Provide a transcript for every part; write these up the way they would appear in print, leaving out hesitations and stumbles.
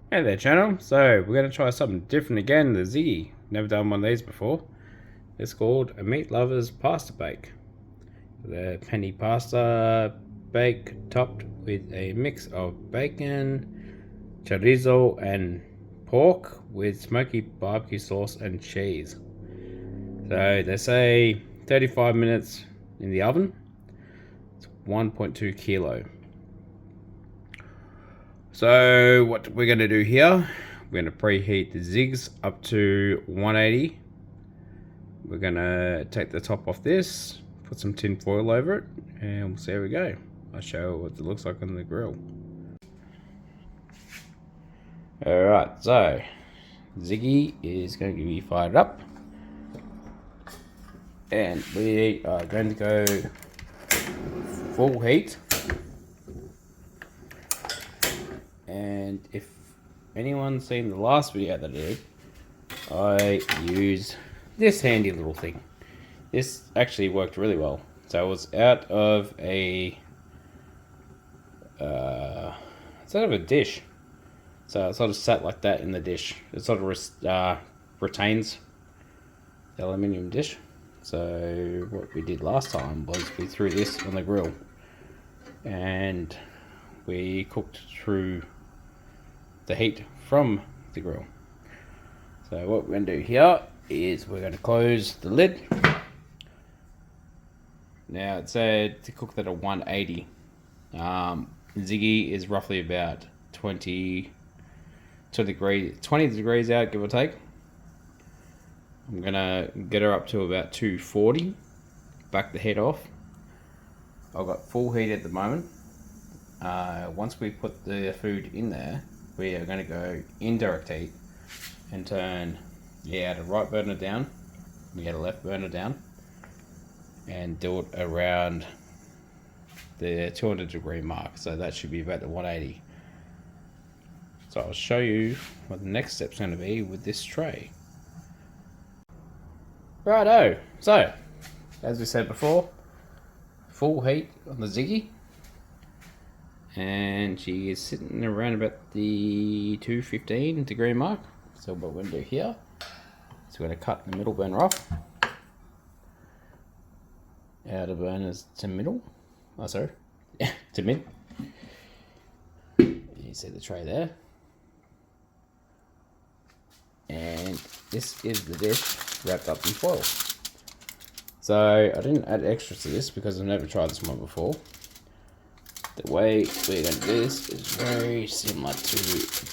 Hey there channel, so we're going to try something different again, the Ziggy. Never done one of these before. It's called a Meat Lover's Pasta Bake. The penne pasta bake topped with a mix of bacon, chorizo and pork with smoky barbecue sauce and cheese. So they say 35 minutes in the oven. It's 1.2 kilo. So what we're going to do here, we're going to preheat the zigs up to 180. We're going to take the top off this, put some tin foil over it, and we'll see how we go. I'll show you what it looks like on the grill. Alright, so Ziggy is going to be fired up. And we are going to go full heat. And if anyone's seen the last video that I did, I used this handy little thing. This actually worked really well. So it was out of a dish. So it sort of sat like that in the dish. It sort of retains the aluminium dish. So what we did last time was we threw this on the grill and we cooked through the heat from the grill. So what we're going to do here is we're going to close the lid. Now it said to cook that at 180. Ziggy is roughly about 20 degrees out, give or take. I'm gonna get her up to about 240. Back the head off. I've got full heat at the moment. Once we put the food in there, we are going to go indirect heat and turn the right burner down, we get a left burner down, and do it around the 200 degree mark. So that should be about the 180. So I'll show you what the next step's going to be with this tray. Righto, so as we said before, full heat on the Ziggy. And she is sitting around about the 215 degree mark. So what we're going to do here is we're going to cut the middle burner off. Outer burners to middle. Oh, sorry. To mid. You see the tray there. And this is the dish wrapped up in foil. So I didn't add extras to this because I've never tried this one before. The way we're going to do this is very similar to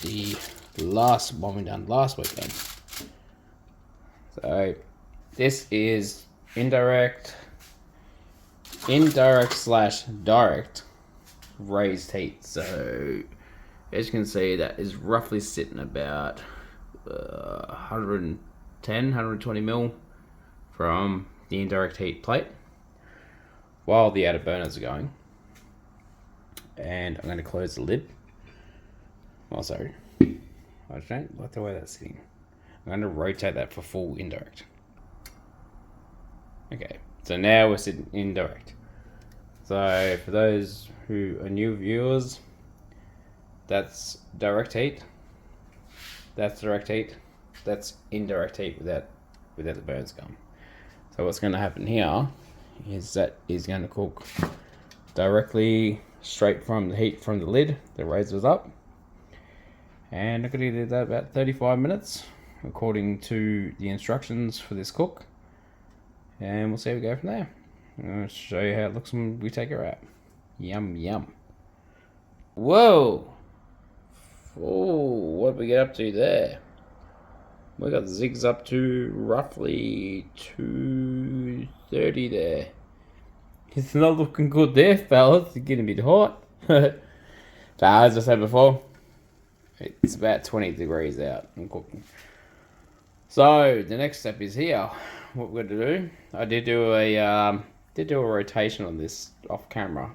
the last one we done last weekend. So this is indirect slash direct raised heat. So as you can see, that is roughly sitting about 110, 120 mil from the indirect heat plate while the outer burners are going. And I'm going to close the lid. Oh, sorry. I don't like the way that's sitting. I'm going to rotate that for full indirect. Okay, so now we're sitting indirect. So for those who are new viewers, that's direct heat. That's direct heat. That's indirect heat without the burns going. So what's going to happen here is that is going to cook directly straight from the heat from the lid that raises up, and I'm going to do that about 35 minutes according to the instructions for this cook, and we'll see how we go from there. I'm going to show you how it looks when we take her out. Yum yum. Whoa, oh, what did we get up to there? We got the zigs up to roughly 230 there. It's not looking good there, fellas. It's getting a bit hot. So, as I said before, it's about 20 degrees out. I'm cooking. So the next step is here. What we're going to do? I did do a rotation on this off camera.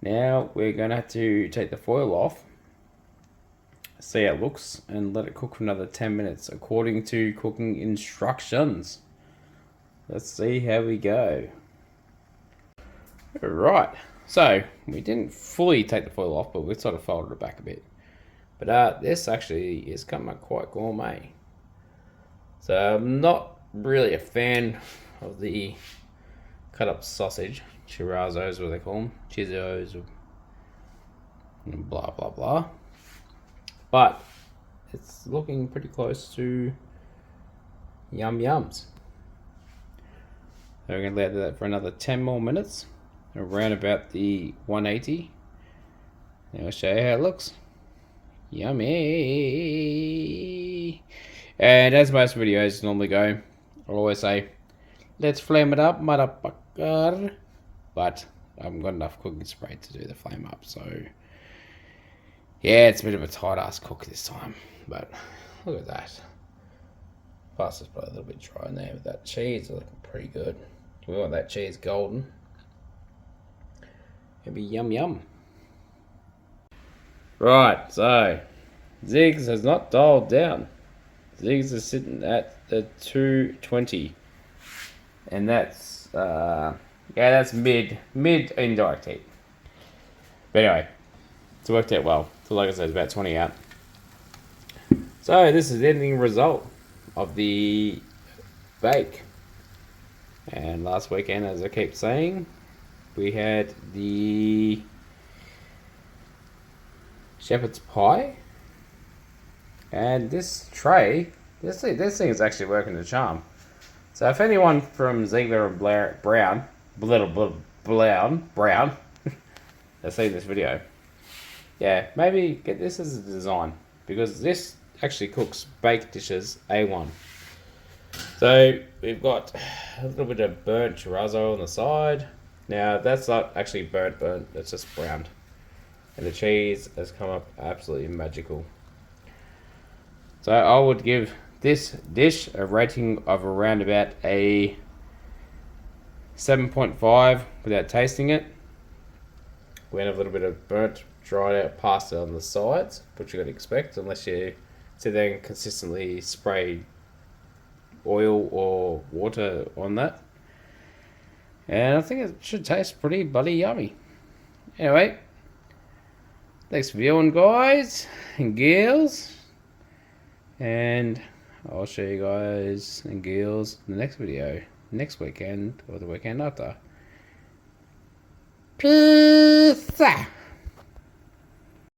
Now we're going to have to take the foil off, see how it looks, and let it cook for another 10 minutes according to cooking instructions. Let's see how we go. Right, so we didn't fully take the foil off, but we sort of folded it back a bit. But this actually is coming up quite gourmet. So I'm not really a fan of the cut up sausage. Chorizo is what they call them. Chizzos, blah blah blah. But it's looking pretty close to yum yums. So we're going to let that for another 10 more minutes, around about the 180. And I'll show you how it looks. Yummy! And as most videos normally go, I'll always say, let's flame it up, motherfucker. But I haven't got enough cooking spray to do the flame up, so yeah, it's a bit of a tight ass cook this time. But look at that. Pasta's probably a little bit dry in there, but that cheese is looking pretty good. We want that cheese golden. It'll be yum yum. Right, so Ziggs has not dialed down. Ziggs is sitting at the 220, and that's that's mid indirect heat. But anyway, it's worked out well. So like I said, it's about 20 out. So this is the ending result of the bake. And last weekend, as I keep saying, we had the shepherd's pie. And this tray, this thing is actually working the charm. So if anyone from Ziegler and Brown, has seen this video, yeah, maybe get this as a design, because this actually cooks baked dishes A1. So we've got a little bit of burnt chorizo on the side. Now that's not actually burnt, it's just browned. And the cheese has come up absolutely magical. So I would give this dish a rating of around about a 7.5 without tasting it. We have a little bit of burnt, dried out pasta on the sides, which you're going to expect unless you sit there and consistently spray oil or water on that. And I think it should taste pretty bloody yummy. Anyway, thanks for viewing, guys and girls. And I'll show you guys and girls in the next video, next weekend or the weekend after. Pizza!